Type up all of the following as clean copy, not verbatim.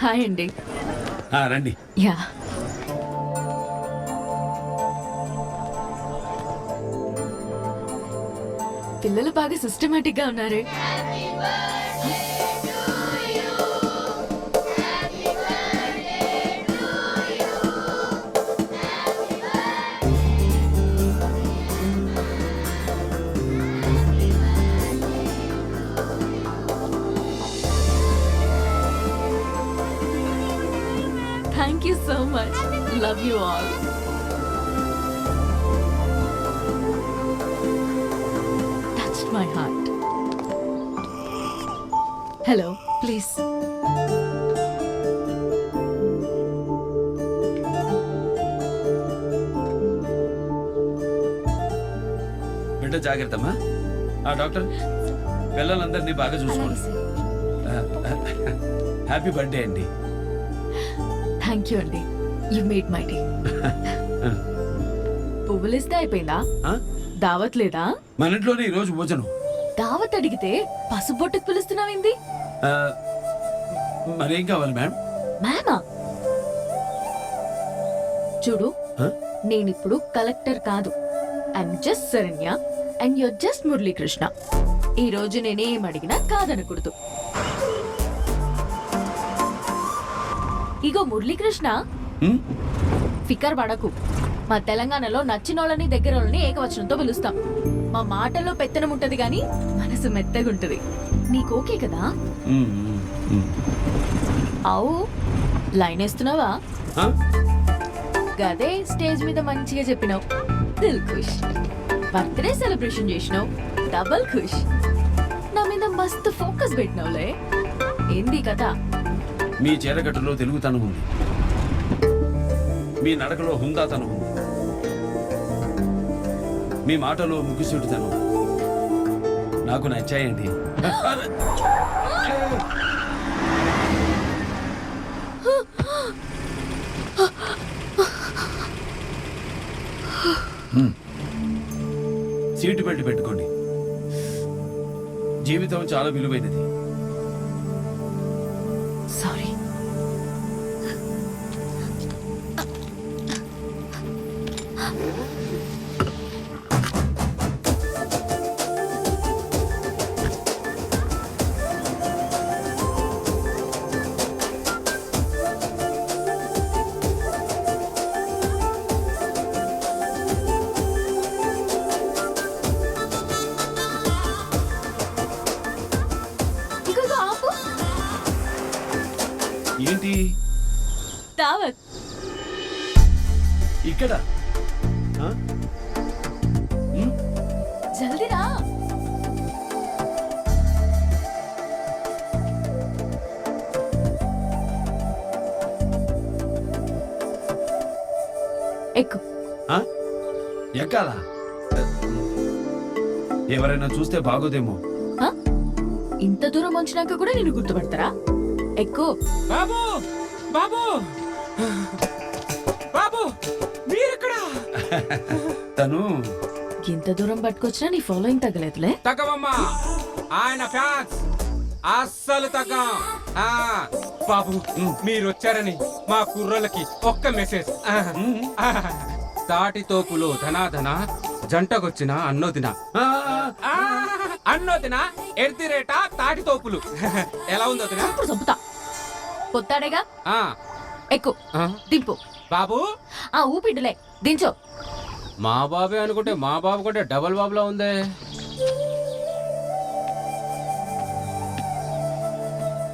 Hi అండి. రండి. Yeah పిల్లలు బాగా సిస్టమేటిక్ గా ఉన్నారే. Thank you so much. Love you all. Touched my heart. Hello, please. బిడ్డ జాగ్రత్తమ్మా. డాక్టర్ పిల్లలందరినీ బాగా చూసుకోండి. హ్యాపీ బర్త్డే అండి. థ్యాంక్ యూ అండి. You made my day. పువ్వులిస్తే అయిపోయిందా? దావత్ లేదా? మన ఇంట్లోనే ఈరోజు భోజనం. దావత్ అడిగితే పసుబొట్టుకు పిలుస్తున్నావేంది? మరేం కావాలి మేడం? మ్యామా చూడు, నేనిప్పుడు కలెక్టర్ కాదు. I'm just Saranya and you're just Muralikrishna. ఈ రోజు నేనేం అడిగినా కాదనకూడదు. ఇగో మురళీకృష్ణ, ఫికర్ పడకు. మా తెలంగాణలో నచ్చినోళ్ళని దగ్గరోళ్ళని ఏకవచనంతో పిలుస్తాం. మా మాటల్లో పెత్తనం ఉంటది గాని మనసు మెత్తగుంటది. నీకు ఓకే కదా? అవు లైన్ వేస్తున్నావా? గదే స్టేజ్ మీద మంచిగా చెప్పినావు. దిల్ ఖుష్. బర్త్డే సెలబ్రేషన్ చేసినావు. డబల్ ఖుష్. నా మీద మస్తు ఫోకస్ పెట్టినావులే. ఏంది కథ? మీ చీరగట్టులో తెలుగుతనం ఉంది, మీ నడకలో హుందాతనం ఉంది, మీ మాటలో ముగ్గుసూటితనం నాకు నచ్చాయండి. సీటు బెల్ట్ పెట్టుకోండి. జీవితం చాలా విలువైనది. సారీ. ఏంటి దావత్ ఇక్కడ? జల్దీ రా. ఎక్కు. ఎక్కాలా? ఎవరైనా చూస్తే బాగోదేమో. ఇంత దూరం వచ్చినాక కూడా నేను గుర్తుపడతారా? ఎక్కు. బాబు బాబు బాబు మీరెక్కడా? తను ఇంత దూరం పట్టుకొచ్చినా నీ ఫాలోయింగ్ తగ్గలేదులే. తగ్గవమ్మా, ఆయన ఫ్యాన్స్ అస్సలు తగ్గం. బాబు మీరు వచ్చారని మా కుర్రోళ్ళకి ఒక్క మెసేజ్. తాటి తోపులో ధనాధన జంటకొచ్చిన అన్నోదిన. అన్నోదిన ఎర్తిరేట తాటి తోపులు. ఎలా ఉందో ఇప్పుడు చంపుతా. పొత్తాడేగా. ఎక్కు. దింపు. బాబు ఊపిడ్డులే దించో. మా బాబే అనుకుంటే మా బాబు కూడా డబల్ బాబులా ఉందే.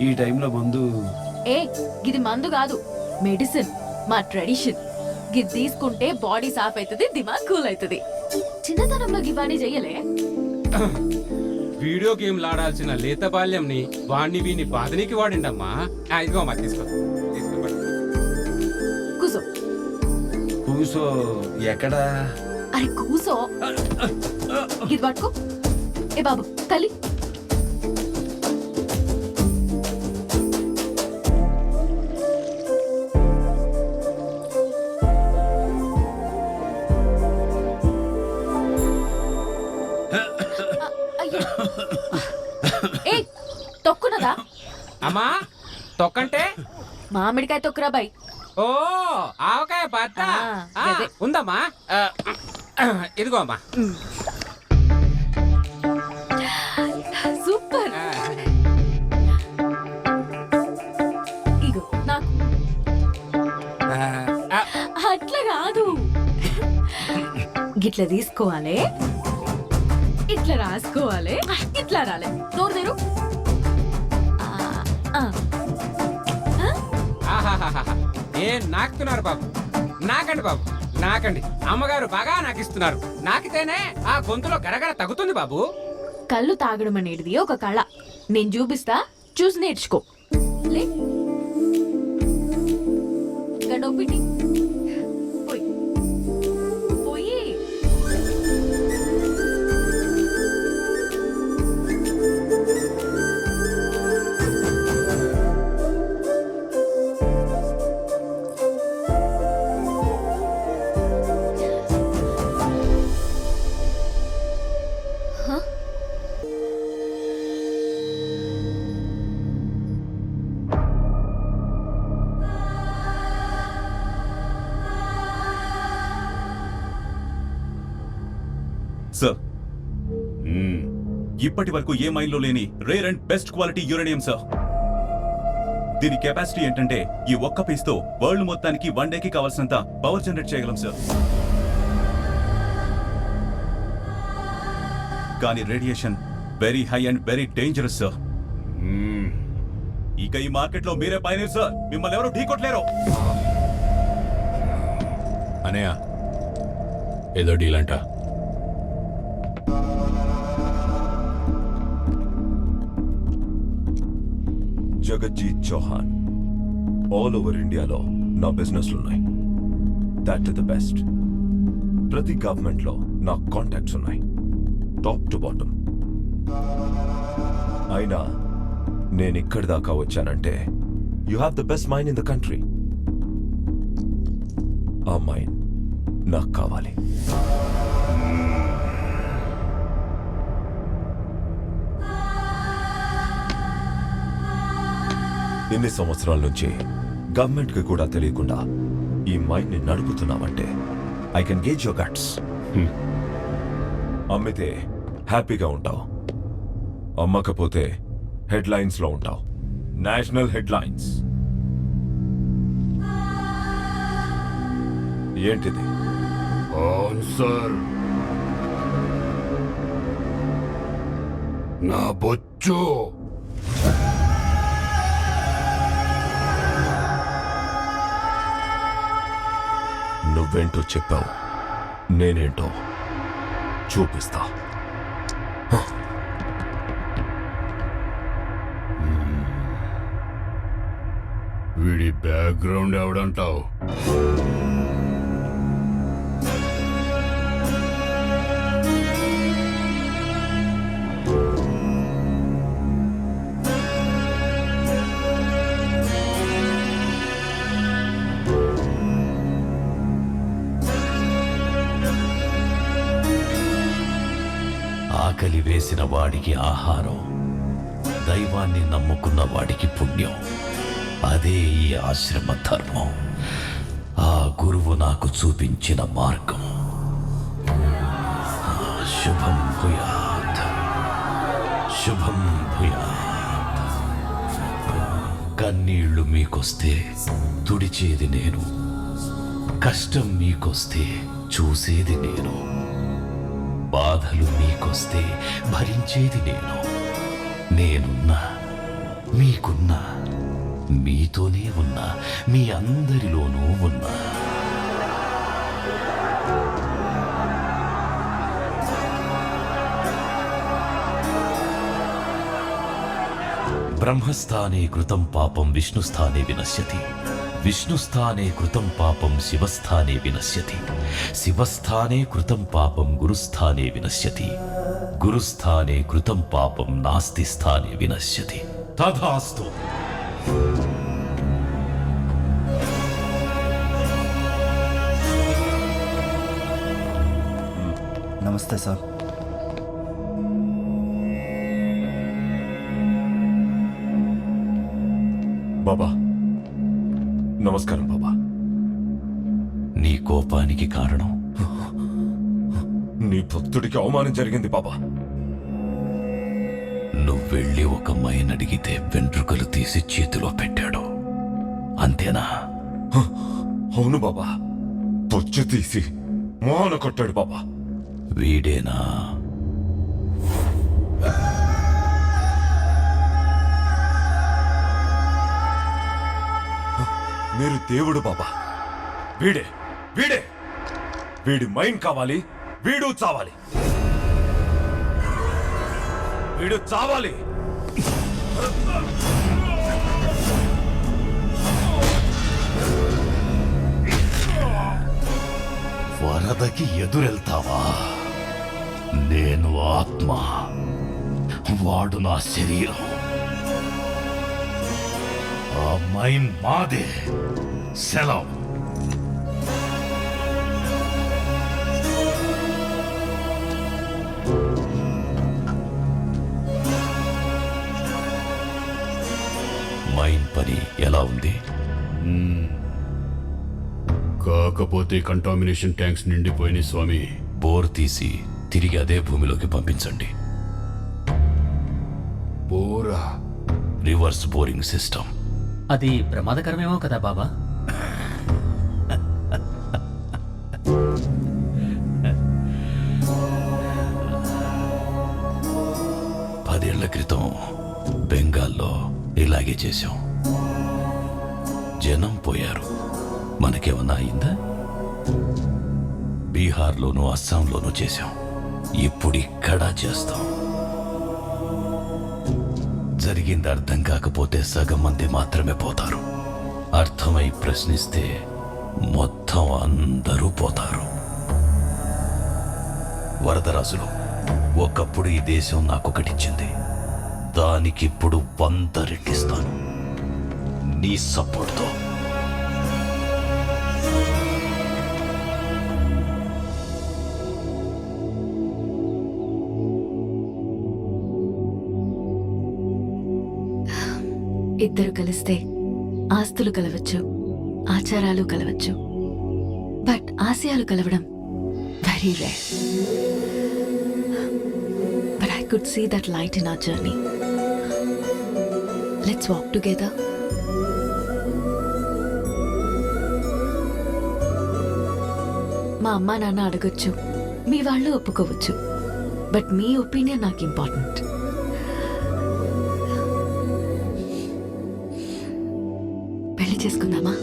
ఈ టైంలో మందు. ఇది మందు కాదు, మెడిసిన్. మా ట్రెడిషన్. గిది తీసుకుంటే బాడీ సాఫ్ అవుతుంది, దిమాగ్ కూల్ అవుతుంది. చిన్నతనంలో గివాణి చెయ్యలే. వీడియో గేమ్లు ఆడాల్సిన లేత బాల్యంని వాణ్ణి వీని బాధనికి వాడిండమ్మా. ఇదిగో అమ్మా తీసుకో. కూసో. కూసో ఎక్కడా? అరే కూసో. ఇది పట్టుకో. ఏ బాబు తల్లి. అమ్మా తొక్కంటే మామిడికాయ తొక్కురా బాయ్. ఓ ఆవకాయ బద్ద ఆ, గదే. ఉందమ్మా ఇదిగో అమ్మా సూపర్. ఇగో నాకు అట్లా కాదు, గిట్ల తీసుకోవాలి, ఇట్లా రాసుకోవాలి, ఇట్లా రాలే. నోరు తెరు. ఆ, ఆహాహాహా. ఏం నాకుతున్నారు బాబు, నాకండి బాబు, నాకండి. అమ్మగారు బాగా నాకిస్తున్నారు. నాకితేనే ఆ గొంతులో గరగర తగ్గుతుంది బాబు. కళ్ళు తాగడం అనేది ఒక కళ. నేను చూపిస్తా, చూసి నేర్చుకో. లే ఇంకా నొప్పిటి. పోయి పోయి. సార్ ఇప్పటి వరకు ఏ మైన్లో లేని rare and best quality uranium sir. దీని కెపాసిటీ ఏంటంటే ఈ ఒక్క పీస్తో వరల్డ్ మొత్తానికి 1 డేకి కావాల్సినంత పవర్ జనరేట్ చేయగలం సార్. కానీ radiation very high and very dangerous sir. ఇక ఈ మార్కెట్లో మీరే పైనీర్ సార్. మిమ్మల్ని ఎవరు ఢీకొట్టలేరు. అనయ్య ఏదో డీల్ అంట. జగజ్జీత్ చౌహాన్ ఆల్ ఓవర్ ఇండియాలో నా బిజినెస్లున్నాయి. That the best. ప్రతి గవర్నమెంట్లో నా కాంటాక్ట్స్ ఉన్నాయి, టాప్ టు బాటమ్. అయినా నేను ఇక్కడి దాకా వచ్చానంటే you have the best mine in the country. ఆ మైన్ నాకు కావాలి. ఇన్ని సంవత్సరాల నుంచి గవర్నమెంట్ కి కూడా తెలియకుండా ఈ మైన్ ని నడుపుతున్నామంటే I can gauge your guts. అమ్మితే హ్యాపీగా ఉంటావు, అమ్మకపోతే హెడ్లైన్స్ లో ఉంటావు. National headlines. ఏంటిది? ఆన్సర్. నా బొచ్చు. నువ్వేంటో చెప్పావు, నేనేంటో చూపిస్తా. వీడి బ్యాక్గ్రౌండ్ ఎవడంటావు? ఆకలి వేసిన వాడికి ఆహారం, దైవాన్ని నమ్ముకున్న వాడికి పుణ్యం. అదే ఈ ఆశ్రమ ధర్మం. ఆ గురువు నాకు చూపించిన మార్గం. శుభం భూయాత్, శుభం భూయాత్. కన్నీళ్లు మీకొస్తే తుడిచేది నేను, కష్టం మీకొస్తే చూసేది నేను, బాధలు మీకొస్తే భరించేది నేను. నేనున్నా, మీకున్నా, మీతోనే ఉన్నా, మీ అందరిలోనూ ఉన్నా. బ్రహ్మస్థానే కృతం పాపం విష్ణుస్థానే వినశ్యతి, విష్ణుస్థానే కృతం పాపం శివస్థానే వినశ్యతి, శివస్థానే కృతం పాపం గురుస్థానే వినశ్యతి, గురుస్థానే కృతం పాపం నాస్తి స్థానే వినశ్యతి. తథాస్తు. నమస్తే సార్. బాబా నమస్కారం బాబా. నీ కోపానికి కారణం నీ భక్తుడికి అవమానం జరిగింది బాబా. నువ్వెళ్ళి ఒక అమ్మాయిని అడిగితే వెంట్రుకలు తీసి చేతిలో పెట్టాడు, అంతేనా? అవును బాబా, పొచ్చు తీసి మోహన కొట్టాడు బాబా. వీడేనా? మీరు దేవుడు బాబా. వీడే వీడే వీడి మైండ్ కావాలి, వీడు చావాలి, వీడు చావాలి. వరదకి ఎదురెళ్తావా? నేను ఆత్మ, వాడు నా శరీరం. ఆ మైండ్ మాదే. సెలవు. మైండ్ పని ఎలా ఉంది? కాకపోతే కంటామినేషన్ ట్యాంక్స్ నిండిపోయినాయి స్వామి. బోర్ తీసి తిరిగి అదే భూమిలోకి పంపించండి. బోరా రివర్స్ బోరింగ్ సిస్టమ్. అది ప్రమాదకరమేమో కదా బాబా? పదేళ్ల క్రితం బెంగాల్లో ఇలాగే చేశాం. జనం పోయారు, మనకేమన్నా అయిందా? బీహార్లోనూ అస్సాంలోనూ చేశాం, ఇప్పుడు ఇక్కడ చేస్తాం. జరిగింది అర్థం కాకపోతే సగం మంది మాత్రమే పోతారు, అర్థమై ప్రశ్నిస్తే మొత్తం అందరూ పోతారు. వరదరాజులు, ఒకప్పుడు ఈ దేశం నాకొకటిచ్చింది, దానికిప్పుడు 100 రెట్టిస్తాను నీ సపోర్ట్తో. ఇద్దరు కలిస్తే ఆస్తులు కలవచ్చు, ఆచారాలు కలవచ్చు, బట్ ఆశయాలు కలవడం very rare. But I could see that light in our journey. Let's walk together. మా అమ్మా నాన్న అడగొచ్చు, మీ వాళ్ళు ఒప్పుకోవచ్చు, బట్ మీ ఒపీనియన్ నాకు ఇంపార్టెంట్. పెళ్లి చేసుకుందామా?